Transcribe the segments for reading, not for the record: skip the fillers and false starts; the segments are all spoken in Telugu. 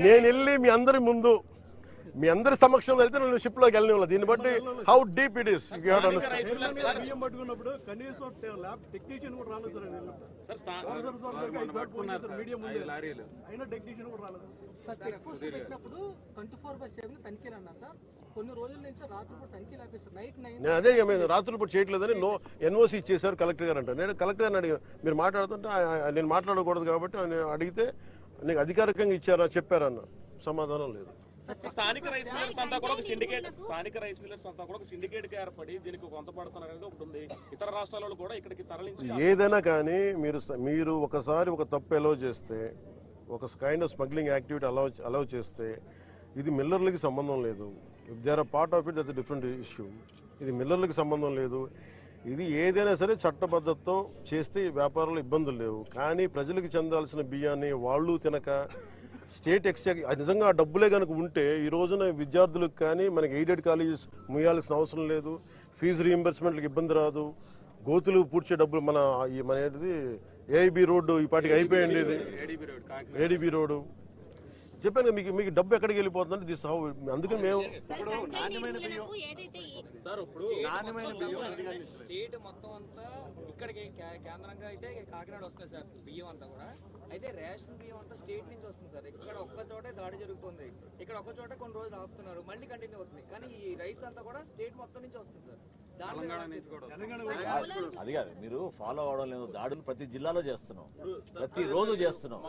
నేను వెళ్ళి మీ అందరి ముందు మీ అందరి సమక్షంలో వెళ్తే నేను షిప్ లోకి వెళ్ళిన దీన్ని బట్టి హౌ డీప్ ఇట్ ఈస్ అదే మేము రాత్రులు చేయట్లేదని ఎన్ఓసి ఇచ్చేసారు కలెక్టర్ గారు అంటారు. నేను కలెక్టర్ గారిని అడిగా మీరు మాట్లాడుతుంటే నేను మాట్లాడకూడదు కాబట్టి ఆయన అడిగితే నీకు అధికారికంగా ఇచ్చారా చెప్పారన్న సమాధానం లేదు. స్థానిక రైస్ మిల్లర్స్ అంతా కూడా ఒక సిండికేట్ గా ఏర్పడి దీనికి కొంత పడుతున్నారు ఒకటి ఉంది. ఇతర రాష్ట్రాలలో కూడా ఇక్కడికి తరలించి ఏదైనా కానీ మీరు ఒకసారి ఒక తప్పు అలౌ చేస్తే ఒక kind of smuggling activity allow చేస్తే ఇది మిల్లర్లకి సంబంధం లేదు. If they are part of it that's different issue. ఇది మిల్లర్లకి సంబంధం లేదు. ఇది ఏదైనా సరే చట్టబద్ధతతో చేస్తే వ్యాపారంలో ఇబ్బందులు లేవు. కానీ ప్రజలకు చెందాల్సిన బియ్యాన్ని వాళ్ళు తినక స్టేట్ ఎక్స్చేంజ్ నిజంగా ఆ డబ్బులే కనుక ఉంటే ఈ రోజున విద్యార్థులకు కానీ మనకి ఎయిడెడ్ కాలేజెస్ ముయ్యాల్సిన అవసరం లేదు. ఫీజు రీయింబర్స్మెంట్లకు ఇబ్బంది రాదు. గోతులు పూడ్చే డబ్బులు మన ఏది ఏఐబి రోడ్డు ఈ పాటికి అయిపోయింది. ఇది ఏడీబీ రోడ్డు చెప్పాను మీకు డబ్బు ఎక్కడికి వెళ్ళిపోతుందంటే దిస్ హౌ. అందుకని మేము స్టేట్ మొత్తం అంతా ఇక్కడికి కేంద్రంగా అయితే కాకినాడ వస్తుంది సార్ బియ్యం అంతా కూడా. అయితే రేషన్ బియ్యం అంతా స్టేట్ నుంచి వస్తుంది సార్. ఇక్కడ ఒక్క చోటే దాడి జరుగుతుంది, ఇక్కడ ఒక్క చోట కొన్ని రోజులు ఆపుతున్నారు, మళ్ళీ కంటిన్యూ అవుతుంది. కానీ ఈ రైస్ అంతా కూడా స్టేట్ మొత్తం నుంచి వస్తుంది సార్. అది కాదు మీరు ఫాలో అవడం లేదు. దాడులు ప్రతి జిల్లాలో చేస్తున్నాం, ప్రతి రోజు చేస్తున్నాం.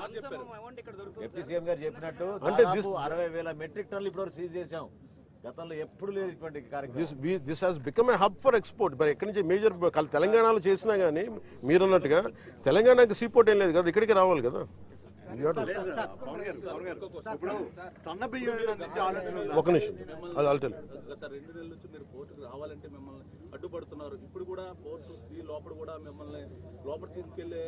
డిప్యూటీ సీఎం గారు చెప్పినట్టు అంటే 60,000 మెట్రిక్ టన్నులు ఇప్పటివరకు సీజ్ చేశాం. గతంలో ఎప్పుడు లేదు ఇటువంటి కార్యక్రమం. This has become a hub for export. మరి ఎక్కడి నుంచి మేజర్ తెలంగాణలో చేసినా కానీ మీరన్నట్టుగా తెలంగాణకి సీపోర్ట్ ఏం లేదు కదా, ఇక్కడికి రావాలి కదా. ఒక నిమిషం గత 2 నెలల నుంచి మీరు పోర్టుకు రావాలంటే మిమ్మల్ని అడ్డుపడుతున్నారు. ఇప్పుడు కూడా పోర్టు లోపల కూడా మిమ్మల్ని లోపల తీసుకెళ్లే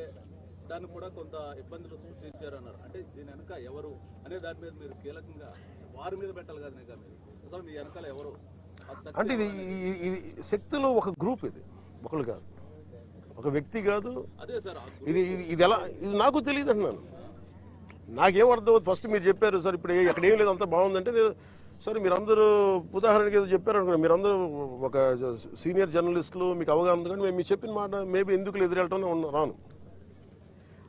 దానికి కూడా కొంత ఇబ్బందులు సృష్టించారు అన్నారు. అంటే దీని వెనక ఎవరు అనే దాని మీద మీరు కీలకంగా వారి మీద పెట్టాలి కదా. మీరు అసలు మీ వెనకాల ఎవరు అంటే ఇది శక్తులు ఒక గ్రూప్, ఇది ఒకళ్ళు కాదు, ఒక వ్యక్తి కాదు. అదే సార్ ఇది ఎలా ఇది నాకు తెలియదు అంటున్నాను. నాకేం అర్థం అవుతుంది. ఫస్ట్ మీరు చెప్పారు సార్ ఇప్పుడు ఎక్కడ ఏం లేదు అంతా బాగుందంటే సరే మీరందరూ ఉదాహరణకి ఏదో చెప్పారు అనుకున్నాను. మీరందరూ ఒక సీనియర్ జర్నలిస్టులు, మీకు అవగాహన ఉంది. కానీ మీరు చెప్పిన మాట మేబీ ఎందుకు ఎదురెళ్ళటం రాను.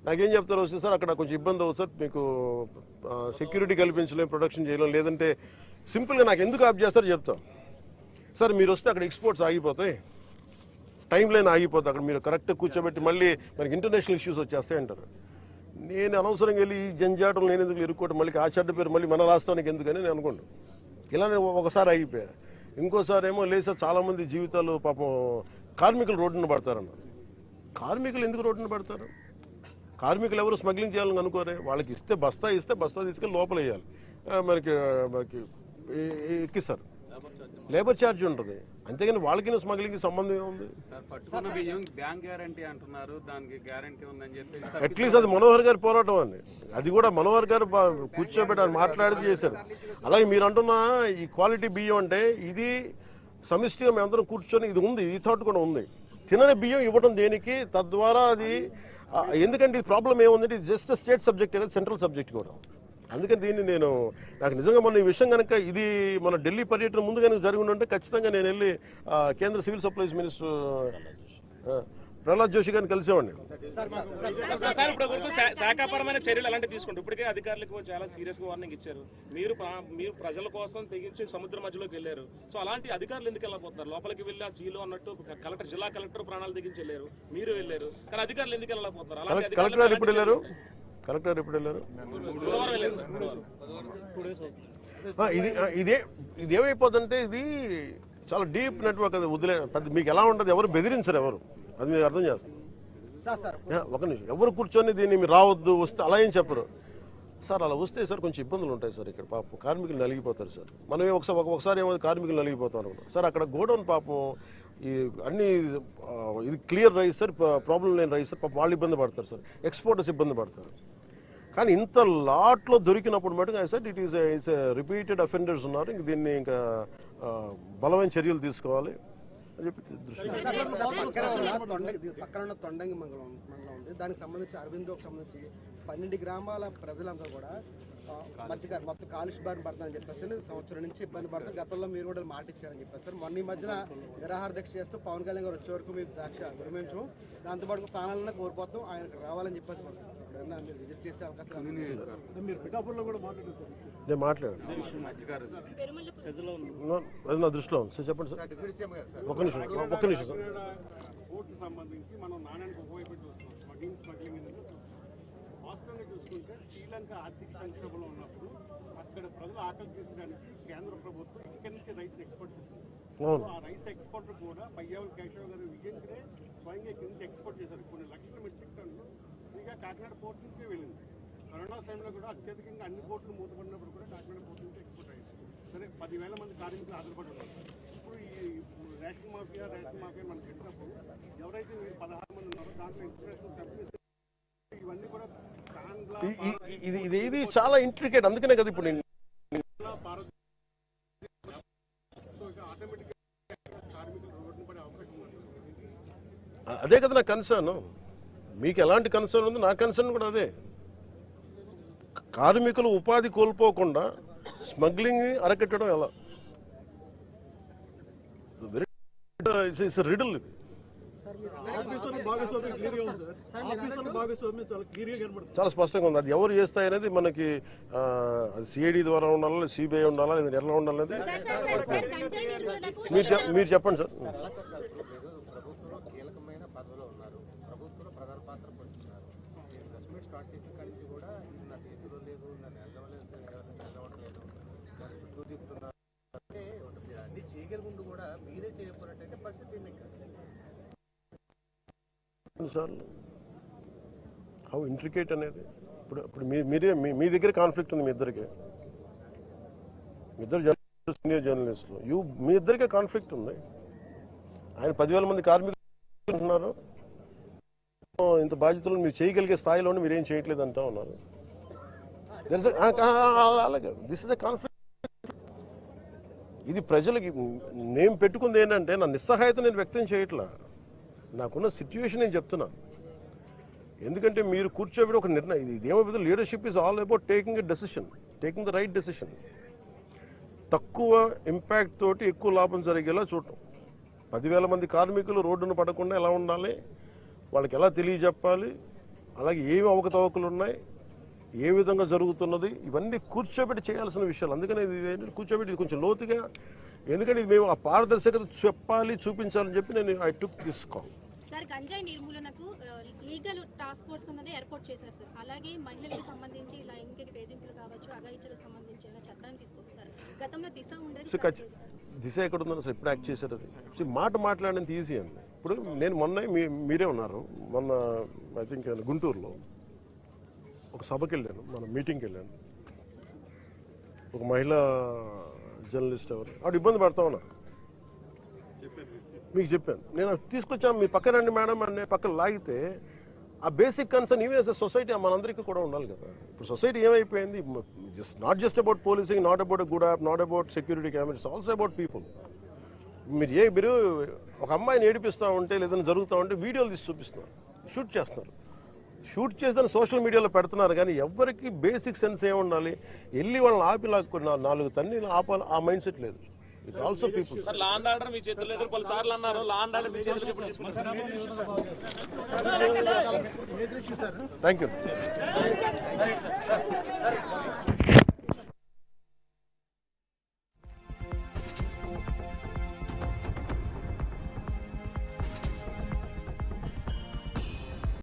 నాకేం చెప్తారు వస్తే సార్ అక్కడ కొంచెం ఇబ్బంది అవుతుంది సార్, మీకు సెక్యూరిటీ కల్పించలేం, ప్రొడక్షన్ చేయలేం, లేదంటే సింపుల్గా నాకు ఎందుకు ఆప్ చేస్తారో చెప్తాం. సార్ మీరు వస్తే అక్కడ ఎక్స్పోర్ట్స్ ఆగిపోతాయి, టైం లైన్ ఆగిపోతాయి, అక్కడ మీరు కరెక్ట్గా కూర్చోబెట్టి మళ్ళీ మనకి ఇంటర్నేషనల్ ఇష్యూస్ వచ్చేస్తాయి అంటారు. నేను అనవసరంగా వెళ్ళి ఈ జంజాటలు నేను ఎందుకు ఇరుక్కోవటం, మళ్ళీ ఆ చెడ్డ పేరు మళ్ళీ మన రాష్ట్రానికి ఎందుకని నేను అనుకోండి. ఇలానే ఒకసారి ఆగిపోయా. ఇంకోసారి ఏమో లేదు చాలామంది జీవితాలు పాపం కార్మికులు రోడ్డున పడతారన్న. కార్మికులు ఎందుకు రోడ్డున పడతారు? కార్మికులు ఎవరు స్మగ్లింగ్ చేయాలని అనుకోరే. వాళ్ళకి ఇస్తే బస్తా తీసుకెళ్ళి లోపల వేయాలి, మనకి ఎక్కిస్తారు, లేబర్ ఛార్జ్ ఉంటుంది. అంతేగాని వాళ్ళకి స్మగ్లింగ్ సంబంధం ఏముంది? అట్లీస్ట్ అది మనోహర్ గారి పోరాటం అండి. అది కూడా మనోహర్ గారు కూర్చోబెట్టి మాట్లాడి చేశారు. అలాగే మీరు అంటున్న ఈ క్వాలిటీ బియ్యం అంటే ఇది సమిష్టిగా మేమందరం కూర్చొని ఇది ఉంది, ఈ థాట్ కూడా ఉంది. తినని బియ్యం ఇవ్వడం దేనికి? తద్వారా అది ఎందుకంటే ఇది ప్రాబ్లం ఏముందంటే ఇది జస్ట్ స్టేట్ సబ్జెక్ట్ కదా, సెంట్రల్ సబ్జెక్ట్ కూడా. అందుకని దీన్ని నాకు నిజంగా మొన్న ఈ విషయం కనుక ఇది మన ఢిల్లీ పర్యటన ముందు కనుక జరిగి ఉంటే ఖచ్చితంగా నేను వెళ్ళి కేంద్ర civil supplies minister Pralhad Joshi గారిని కలిసేవాడిని. సార్ ఇప్పుడు శాఖాపరమైన చర్యలు అలాంటివి తీసుకుంటారు. ఇప్పటికే అధికారులకు చాలా సీరియస్ గా వార్నింగ్ ఇచ్చారు. మీరు ప్రజల కోసం తెగించి సముద్ర మధ్యలోకి వెళ్ళారు. సో అలాంటి అధికారులు ఎందుకు వెళ్ళకపోతున్నారు? లోపలికి వెళ్ళి ఆ సీలో అన్నట్టు జిల్లా కలెక్టర్ ప్రాణాలు తెగించి వెళ్ళారు, మీరు వెళ్ళారు, కానీ అధికారులు ఎందుకు వెళ్ళకపోతున్నారు? కలెక్టర్ గారు ఎప్పుడు వెళ్ళారు? ఇది ఏమైపోతుందంటే ఇది చాలా డీప్ నెట్వర్క్. అది పెద్ద మీకు ఎలా ఉంటుంది, ఎవరు బెదిరించరు, ఎవరు అది మీరు అర్థం చేస్తారు. ఒక నిమిషం, ఎవరు కూర్చొని దీన్ని మీరు రావద్దు వస్తే అలా ఏం చెప్పరు సార్. అలా వస్తే సార్ కొంచెం ఇబ్బందులు ఉంటాయి సార్. ఇక్కడ పాపం కార్మికులు నలిగిపోతారు సార్. మనమే ఒకసారి ఏమో కార్మికులు నలిగిపోతాం అనుకున్నాం సార్. అక్కడ గోడౌన్ పాపం ఈ అన్ని ఇది క్లియర్ రైస్ సార్, ప్రాబ్లం లేని రైస్ సార్. పాపం వాళ్ళు ఇబ్బంది పడతారు సార్, ఎక్స్పోర్టర్స్ ఇబ్బంది పడతారు. కానీ ఇంత లాట్లో దొరికినప్పుడు మటుకు sir it is repeated offenders ఉన్నారు. ఇంక దీన్ని ఇంకా బలమైన చర్యలు తీసుకోవాలి. అని చెప్పి దృష్టి పక్కన ఉన్న తొండంగి మండలం ఉంది. దానికి సంబంధించి అరవిందోకి సంబంధించి 12 గ్రామాల ప్రజలంతా కూడా మధ్య మొత్తం కాలుష్య బారిన పడుతుందని చెప్పేసి సంవత్సరం నుంచి ఇబ్బంది పడుతుంది. గతంలో మీరు కూడా మాట ఇచ్చారని చెప్పేసి మొన్న ఈ మధ్యన నిరాహార దీక్ష చేస్తూ పవన్ కళ్యాణ్ గారు వచ్చే వరకు మీకు దీక్ష విరమించు, దాంతోపాటు ప్రాణాలన్నా కోల్పోతాం, ఆయనకు రావాలని చెప్పేసి మీరు విజిట్ చేసే అవకాశం మీరు పిఠాపూర్లో కూడా మాట్లాడుతారు. నేను మాట్లాడాను, అది నా దృష్టిలో ఉంది సార్. చెప్పండి సార్. ఒక్క నిమిషం సార్. కోర్టు సంబంధించి మనం నాణ్యానికి ఉపయోగపెట్టి వస్తున్నాం. స్మగ్లింగ్ అనేది వాస్తవంగా చూసుకుంటే శ్రీలంక ఆర్థిక సంక్షోభంలో ఉన్నప్పుడు అక్కడ ప్రజలు ఆకలి తీర్చడానికి కేంద్ర ప్రభుత్వం ఇక్కడి నుంచి రైస్ ఎక్స్పోర్ట్ చేస్తుంది. ఆ రైస్ ఎక్స్పోర్ట్ కూడా పయ్యావుల కేశవ్ గారు విజయంగానే స్వయంగా ఇక్కడి నుంచి ఎక్స్పోర్ట్ చేశారు. కొన్ని లక్షల మెట్రిక్ టన్నులు ఫ్రీగా కాకినాడ పోర్ట్ నుంచే వెళ్ళింది. కరోనా సమయంలో కూడా అత్యధికంగా అన్ని పోర్టులు మూతపడినప్పుడు కూడా కాకినాడ పోర్ట్ నుంచి ఎక్స్పోర్ట్ అయ్యింది. సరే 10,000 మంది కార్మికులు ఆధారపడి ఉన్నారు. ఇప్పుడు ఈ రేషన్ మాఫియా మనం పెట్టినప్పుడు ఎవరైతే 16 మంది ఉన్నారో దాంట్లో ఇంటర్నేషనల్ కంపెనీస్ ఇవన్నీ కూడా ఇది చాలా ఇంట్రికేట్. అందుకనే కదా ఇప్పుడు నేను ఆటోమేటిక్ కార్మికులు రోడ్డు పడే అవకాశం ఉంది. అదే కదా నా కన్సర్న్. మీకు ఎలాంటి కన్సర్న్ ఉంది, నా కన్సర్న్ కూడా అదే. కార్మికులు ఉపాధి కోల్పోకుండా స్మగ్లింగ్ అరకట్టడం ఎలా? ఇట్స్ రిడల్ ఇది. చాలా స్పష్టంగా ఉంది. అది ఎవరు చేస్తాయి అనేది మనకి అది సిఐడి ద్వారా ఉండాలా, సిబిఐ ఉండాలా, లేదా ఎట్లా ఉండాలనేది మీరు చెప్పండి సార్. ప్రభుత్వంలో కీలకమైన పదవిలో ఉన్నారు, ప్రభుత్వంలో ప్రధాన పాత్ర పోషిస్తున్నారు. ప్రెస్ మీట్ స్టార్ట్ చేసిన కాడి నుంచి కూడా ఇది నా చేతిలో లేదు, నన్ను వెళ్ళవలేదు, వెళ్ళవట్లేదు, నన్ను చుట్టూ తిప్పుతున్నారు అంటే మీరు అన్ని చేయగలిగింది కూడా మీరే చేయకపోయినట్టయితే పరిస్థితి ఏమి సార్. హౌ ఇంట్రికేట్ అనేది ఇప్పుడు మీరే మీ దగ్గర కాన్ఫ్లిక్ట్ ఉంది. మీ ఇద్దరికి, మీ ఇద్దరు సీనియర్ జర్నలిస్టులు, మీ ఇద్దరికే కాన్ఫ్లిక్ట్ ఉంది. ఆయన 10,000 మంది కార్మికులు ఉంటున్నారు, ఇంత బాధ్యతలు మీరు చేయగలిగే స్థాయిలోనే మీరేం చేయట్లేదు అంటా ఉన్నారు. అలాగే దిస్ ఇస్ ద కాన్ఫ్లిక్ట్. ఇది ప్రజలకి నేను పెట్టుకుంది ఏంటంటే నా నిస్సహాయత నేను వ్యక్తం చేయట్లా, నాకున్న సిచ్యువేషన్ నేను చెప్తున్నా. ఎందుకంటే మీరు కూర్చోబెట్టి ఒక నిర్ణయం, ఇదేమో leadership is all about taking a decision, taking the right decision. తక్కువ ఇంపాక్ట్ తోటి ఎక్కువ లాభం జరిగేలా చూడటం. 10,000 మంది కార్మికులు రోడ్డును పడకుండా ఎలా ఉండాలి, వాళ్ళకి ఎలా తెలియజెప్పాలి, అలాగే ఏమి అవకతవకలు ఉన్నాయి, ఏ విధంగా జరుగుతున్నది, ఇవన్నీ కూర్చోబెట్టి చేయాల్సిన విషయాలు. అందుకని ఇది కూర్చోబెట్టి ఇది కొంచెం లోతుగా, ఎందుకంటే ఇది మేము ఆ పారదర్శకత చెప్పాలి, చూపించాలని చెప్పి నేను I took this call. Sir, గంజాయి నిర్మూలనకు లీగల్ టాస్క్ ఫోర్స్ అన్నది ఏర్పాటు చేశారు సార్. అలాగే మహిళలకు సంబంధించి లైంగిక వేధింపులు కావచ్చు, అఘాయిత్యాలకు సంబంధించి చట్టాన్ని తీసుకొస్తారు. గతంలో దిశ ఉండేది, దిశ ఎక్కడ ఉందని అసలు ఎప్పుడు యాక్ట్ చేశారు? అది మాట మాట్లాడేంత ఈజీ అండి. ఇప్పుడు నేను మొన్న మీరే ఉన్నారు, మొన్న ఐ థింక్ గుంటూరులో ఒక సభకి వెళ్ళాను, మన మీటింగ్కి వెళ్ళాను. ఒక మహిళా జర్నలిస్ట్ ఎవరు ఆవిడ ఇబ్బంది పడతా ఉన్నారు, మీకు చెప్పాను. నేను తీసుకొచ్చాను, మీ పక్కన రండి మేడం అని పక్కన లాగితే ఆ basic concern even as a society మనందరికీ కూడా ఉండాలి కదా. ఇప్పుడు సొసైటీ ఏమైపోయింది, not just about policing, not about good app, not about security cameras, also about people. మీరు ఒక అమ్మాయిని ఏడిపిస్తూ ఉంటే లేదని జరుగుతూ ఉంటే వీడియోలు తీసి చూపిస్తున్నారు, షూట్ చేస్తున్నారు. షూట్ చేసి సోషల్ మీడియాలో పెడుతున్నారు. కానీ ఎవరికి బేసిక్ సెన్స్ ఏముండాలి, వెళ్ళి వాళ్ళని ఆపి లాక్కున్న 4 తన్ని ఆపాలి, ఆ మైండ్ సెట్ లేదు. It's also people. Law and order మీ చేతుల్లో లేదు, పలుసార్లు అన్నారు. లా అండ్ ఆర్డర్ మీ చేతుల్లో ఇప్పుడు తీసుకున్నారు. Thank you.